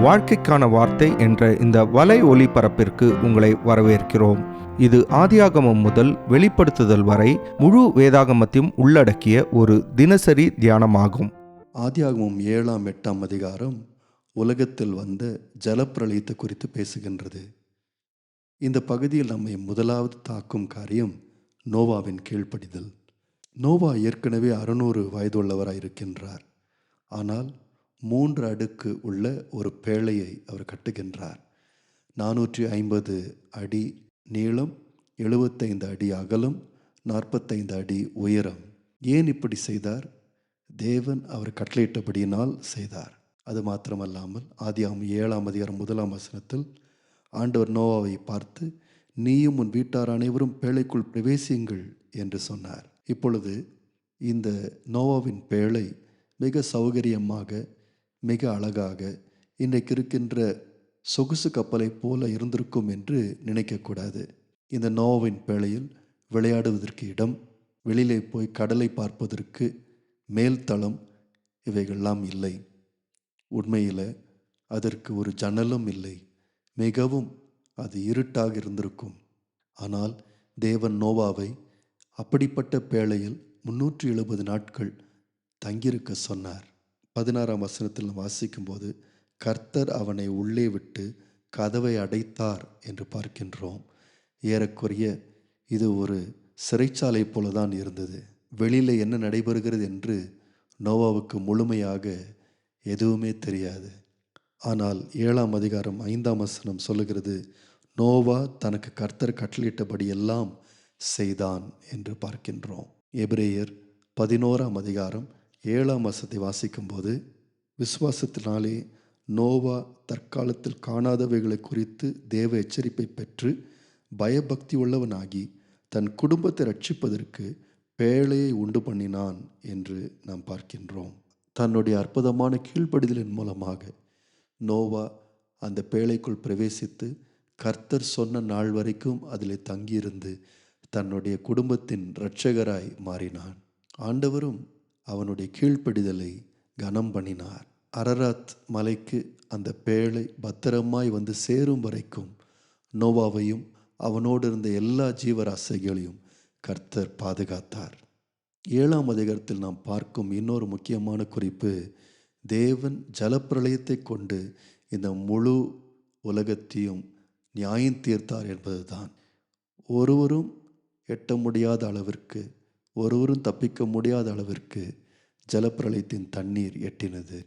வாழ்க்கைக்கான வார்த்தை என்ற இந்த வலை ஒளிபரப்பிற்கு உங்களை வரவேற்கிறோம். இது ஆதியாகமம் முதல் வெளிப்படுத்துதல் வரை முழு வேதாகமத்தையும் உள்ளடக்கிய ஒரு தினசரி தியானமாகும். ஆதியாகமம் 7, 8 அதிகாரம் உலகத்தில் வந்த ஜலப்பிரளயத்தை குறித்து பேசுகின்றது. இந்த பகுதியில் நம்மை முதலாவது தாக்கும் காரியம் நோவாவின் கீழ்ப்படிதல். நோவா ஏற்கனவே 600 வயதுள்ளவராயிருக்கின்றார். ஆனால் 3 அடுக்கு உள்ள ஒரு பேழையை அவர் கட்டுகின்றார். 450 அடி நீளம், 75 அடி அகலம், 45 அடி உயரம். ஏன் இப்படி செய்தார்? தேவன் அவர் கட்டளையிட்டபடியினால் செய்தார். அது மாத்திரமல்லாமல் ஆதியாகமம் 7 அதிகாரம் 1 ஆண்டவர் நோவாவை பார்த்து, நீயும் உன் வீட்டார் அனைவரும் பேழைக்குள் பிரவேசியுங்கள் என்று சொன்னார். இப்பொழுது இந்த நோவாவின் பேழை மிக சௌகரியமாக, மிக அழகாக, இன்றைக்கு இருக்கின்ற சொகுசு கப்பலை போல இருந்திருக்கும் என்று நினைக்கக்கூடாது. இந்த நோவாவின் பேழையில் விளையாடுவதற்கு இடம், வெளியிலே போய் கடலை பார்ப்பதற்கு மேல்தளம், இவைகள்லாம் இல்லை. உண்மையில் அதற்கு ஒரு ஜன்னலும் இல்லை. மிகவும் அது இருட்டாக இருந்திருக்கும். ஆனால் தேவன் நோவாவை அப்படிப்பட்ட பேழையில் 370 நாட்கள் தங்கியிருக்க சொன்னார். 16 வாசிக்கும்போது, கர்த்தர் அவனை உள்ளே விட்டு கதவை அடைத்தார் என்று பார்க்கின்றோம். ஏறக்குறைய இது ஒரு சிறைச்சாலை போல தான் இருந்தது. வெளியில் என்ன நடைபெறுகிறது என்று நோவாவுக்கு முழுமையாக எதுவுமே தெரியாது. ஆனால் 7 அதிகாரம் 5 சொல்லுகிறது, நோவா தனக்கு கர்த்தர் கட்டளையிட்டபடி எல்லாம் செய்தான் என்று பார்க்கின்றோம். எபிரேயர் 11 அதிகாரம் 7 வாசிக்கும்போது, விசுவாசத்தினாலே நோவா தற்காலத்தில் காணாதவைகளை குறித்து தேவ எச்சரிப்பை பெற்று பயபக்தி உள்ளவனாகி தன் குடும்பத்தை ரட்சிப்பதற்கு பேழையை உண்டு பண்ணினான் என்று நாம் பார்க்கின்றோம். தன்னுடைய அற்புதமான கீழ்ப்படிதலின் மூலமாக நோவா அந்த பேழைக்குள் பிரவேசித்து கர்த்தர் சொன்ன நாள் வரைக்கும் அதில் தங்கியிருந்து தன்னுடைய குடும்பத்தின் இரட்சகராய் மாறினான். ஆண்டவரும் அவனுடைய கீழ்ப்படிதலை கனம் பண்ணினார். அரராத் மலைக்கு அந்த பேழை பத்திரமாய் வந்து சேரும் வரைக்கும் நோவாவையும் அவனோடு இருந்த எல்லா ஜீவராசிகளையும் கர்த்தர் பாதுகாத்தார். 7 அதிகாரத்தில் நாம் பார்க்கும் இன்னொரு முக்கியமான குறிப்பு, தேவன் ஜலப்பிரளயத்தை கொண்டு இந்த முழு உலகத்தையும் நியாயம் தீர்த்தார் என்பதுதான். ஒருவரும் எட்ட முடியாத அளவிற்கு, ஒருவரும் தப்பிக்க முடியாத அளவிற்கு ஜலப்பிரளயத்தின் தண்ணீர் எட்டினது.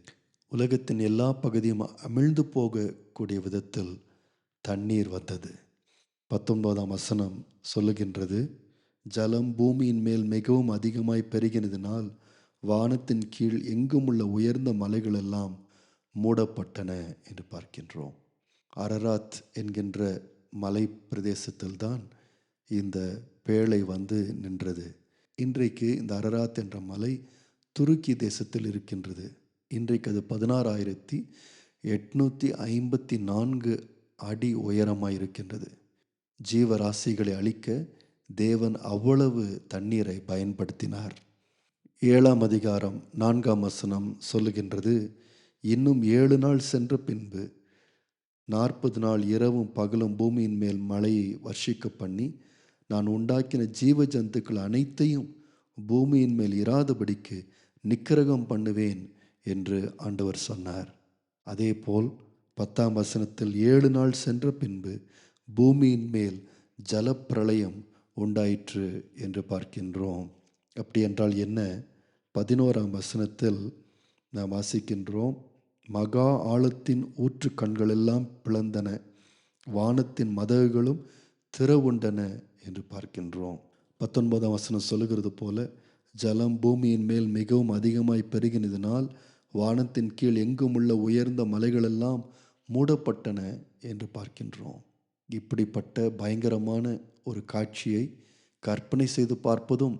உலகத்தின் எல்லா பகுதியும் அமிழ்ந்து போகக்கூடிய விதத்தில் தண்ணீர் வந்தது. 19 சொல்லுகின்றது, ஜலம் பூமியின் மேல் மிகவும் அதிகமாய் பெருகினதினால் வானத்தின் கீழ் எங்கும் உள்ள உயர்ந்த மலைகளெல்லாம் மூடப்பட்டன என்று பார்க்கின்றோம். அரராத் என்கின்ற மலை பிரதேசத்தில்தான் இந்த பேழை வந்து நின்றது. இன்றைக்கு இந்த அரராத் என்ற மலை துருக்கி தேசத்தில் இருக்கின்றது. இன்றைக்கு அது 16,854 அடி உயரமாக இருக்கின்றது. ஜீவராசிகளை அழிக்க தேவன் அவ்வளவு தண்ணீரை பயன்படுத்தினார். 7 அதிகாரம் 4 சொல்லுகின்றது, இன்னும் 7 நாள் சென்ற பின்பு 40 நாள் இரவும் பகலும் பூமியின் மேல் மழையை வர்ஷிக்க பண்ணி நான் உண்டாக்கின ஜீவ ஜந்துக்கள் அனைத்தையும் பூமியின் மேல் இராதபடிக்கு நிக்கிரகம் பண்ணுவேன் என்று ஆண்டவர் சொன்னார். அதே போல் 10 7 நாள் சென்ற பின்பு பூமியின் மேல் ஜலப்பிரளயம் உண்டாயிற்று என்று பார்க்கின்றோம். அப்படி என்றால் என்ன? 11 நாம் வாசிக்கின்றோம், மகா ஆழத்தின் ஊற்று கண்களெல்லாம் பிளந்தன, வானத்தின் மதகுகளும் திறவுண்டன என்று பார்க்கின்றோம். 19 சொல்லுகிறது போல, ஜலம் பூமியின் மேல் மிகவும் அதிகமாய் பெருகினதினால் வானத்தின் கீழ் எங்கும் உள்ள உயர்ந்த மலைகளெல்லாம் மூடப்பட்டன என்று பார்க்கின்றோம். இப்படிப்பட்ட பயங்கரமான ஒரு காட்சியை கற்பனை செய்து பார்ப்பதும்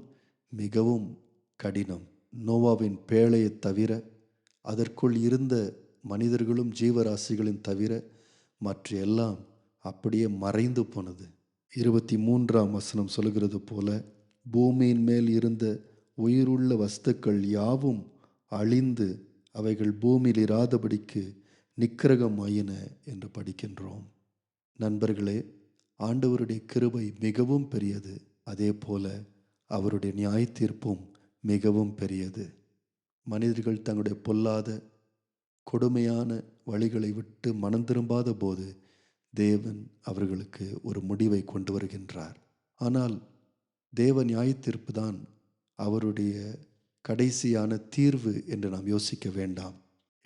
மிகவும் கடினம். நோவாவின் பேழையை தவிர, அதற்குள் இருந்த மனிதர்களும் ஜீவராசிகளின் தவிர மற்ற எல்லாம் அப்படியே மறைந்து போனது. 23 சொல்லுகிறது போல, பூமியின் மேல் இருந்த உயிருள்ள வஸ்துக்கள் யாவும் அழிந்து அவைகள் பூமியில் இராதபடிக்கு நிக்கிரகமாயின என்று படிக்கின்றோம். நண்பர்களே, ஆண்டவருடைய கிருபை மிகவும் பெரியது. அதே போல அவருடைய நியாய தீர்ப்பும் மிகவும் பெரியது. மனிதர்கள் தங்களுடைய பொல்லாத கொடுமையான வழிகளை விட்டு மனம் திரும்பாத போது தேவன் அவர்களுக்கு ஒரு முடிவை கொண்டு வருகின்றார். ஆனால் தேவ நியாய தீர்ப்பு தான் அவருடைய கடைசியான தீர்வு என்று நாம் யோசிக்க வேண்டாம்.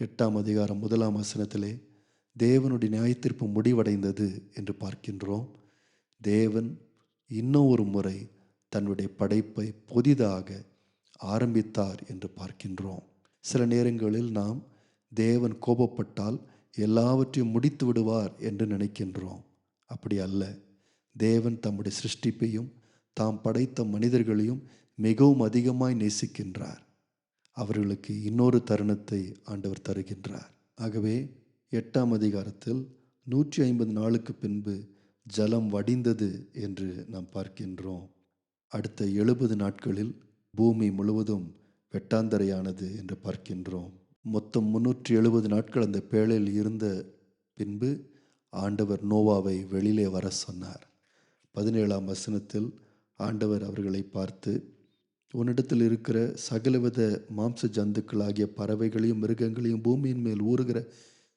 8ஆம் அதிகாரம் 1ஆம் வசனத்திலே தேவனுடைய நியாய தீர்ப்பு முடிவடைந்தது என்று பார்க்கின்றோம். தேவன் இன்னும் ஒரு முறை தன்னுடைய படைப்பை புதிதாக ஆரம்பித்தார் என்று பார்க்கின்றோம். சில நேரங்களில் நாம் தேவன் கோபப்பட்டால் எல்லாவற்றையும் முடித்து விடுவார் என்று நினைக்கின்றோம். அப்படி அல்ல. தேவன் தம்முடைய சிருஷ்டிப்பையும் தாம் படைத்த மனிதர்களையும் மிகவும் அதிகமாய் நேசிக்கின்றார். அவர்களுக்கு இன்னொரு தருணத்தை ஆண்டவர் தருகின்றார். ஆகவே 8ஆம் அதிகாரத்தில் 150 நாளுக்கு பின்பு ஜலம் வடிந்தது என்று நாம் பார்க்கின்றோம். அடுத்த 70 நாட்களில் பூமி முழுவதும் வெட்டாந்தரையானது என்று பார்க்கின்றோம். மொத்தம் 370 நாட்கள் அந்த பேழையில் இருந்த பின்பு ஆண்டவர் நோவாவை வெளியிலே வர சொன்னார். 17ஆம் வசனத்தில் ஆண்டவர் அவர்களை பார்த்து, உன்னிடத்தில் இருக்கிற சகலவித மாம்ச ஜந்துக்களாகிய பறவைகளையும் மிருகங்களையும் பூமியின் மேல் ஊறுகிற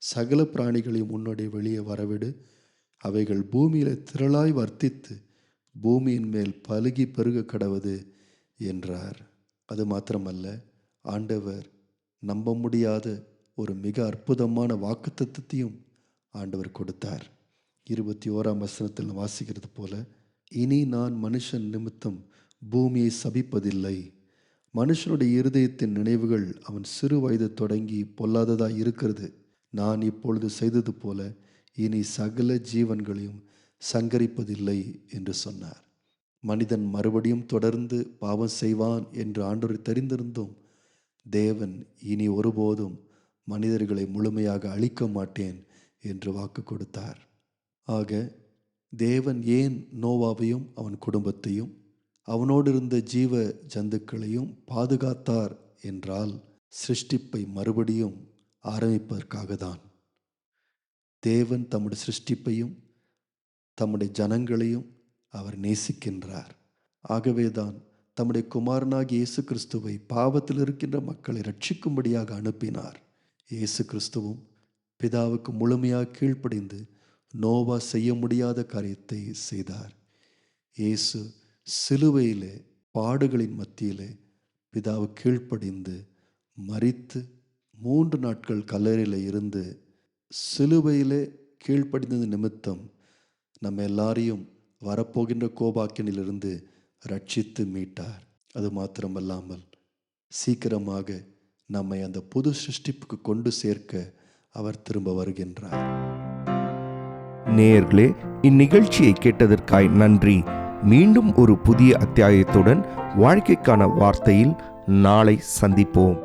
சகல பிராணிகளையும் உன்னுடைய வெளியே வரவிடு. அவைகள் பூமியில் திரளாய் வர்த்தித்து பூமியின் மேல் பலுகி பெருக கடவது என்றார். அது மாத்திரமல்ல, ஆண்டவர் நம்ப முடியாத ஒரு மிக அற்புதமான வாக்குத்தத்தத்தையும் ஆண்டவர் கொடுத்தார். 21ஆம் வசனத்தில் வாசிக்கிறது போல, இனி நான் மனுஷன் நிமித்தம் பூமியை சபிப்பதில்லை. மனுஷனுடைய இருதயத்தின் நினைவுகள் அவன் சிறு வயது தொடங்கி பொல்லாததாய் இருக்கிறது. நான் இப்பொழுது செய்தது போல இனி சகல ஜீவன்களையும் சங்கரிப்பதில்லை என்று சொன்னார். மனிதன் மறுபடியும் தொடர்ந்து பாவம் செய்வான் என்று ஆண்டவர் தெரிந்திருந்தும் தேவன் இனி ஒருபோதும் மனிதர்களை முழுமையாக அழிக்க மாட்டேன் என்று வாக்கு கொடுத்தார். ஆக தேவன் ஏன் நோவாவையும் அவன் குடும்பத்தையும் அவனோடு இருந்த ஜீவ ஜந்துக்களையும் பாதுகாத்தார் என்றால் சிருஷ்டிப்பை மறுபடியும் ஆரம்பிப்பதற்காக தான். தேவன் தம்முடைய சிருஷ்டிப்பையும் தம்முடைய ஜனங்களையும் அவர் நேசிக்கின்றார். ஆகவேதான் தம்முடைய குமாரனாகிய இயேசு கிறிஸ்துவை பாவத்தில் இருக்கின்ற மக்களை ரட்சிக்கும்படியாக அனுப்பினார். இயேசு கிறிஸ்துவும் பிதாவுக்கு முழுமையாக கீழ்ப்படிந்து நோவா செய்ய முடியாத காரியத்தை செய்தார். இயேசு சிலுவையிலே பாடுகளின் மத்தியிலே பிதாவு கீழ்ப்படிந்து மரித்து 3 நாட்கள் கல்லறையில் இருந்து சிலுவையிலே கீழ்ப்படிந்தது நிமித்தம் நம்ம எல்லாரையும் வரப்போகின்ற கோபாக்கினிலிருந்து ரட்சித்து மீட்டார். அது மாத்திரமல்லாமல் சீக்கிரமாக நம்மை அந்த புது சிருஷ்டிப்புக்கு கொண்டு சேர்க்க அவர் திரும்ப வருகின்றார். நேயர்களே, இந்நிகழ்ச்சியை கேட்டதற்காய் நன்றி. மீண்டும் ஒரு புதிய அத்தியாயத்துடன் வாழ்க்கைக்கான வார்த்தையில் நாளை சந்திப்போம்.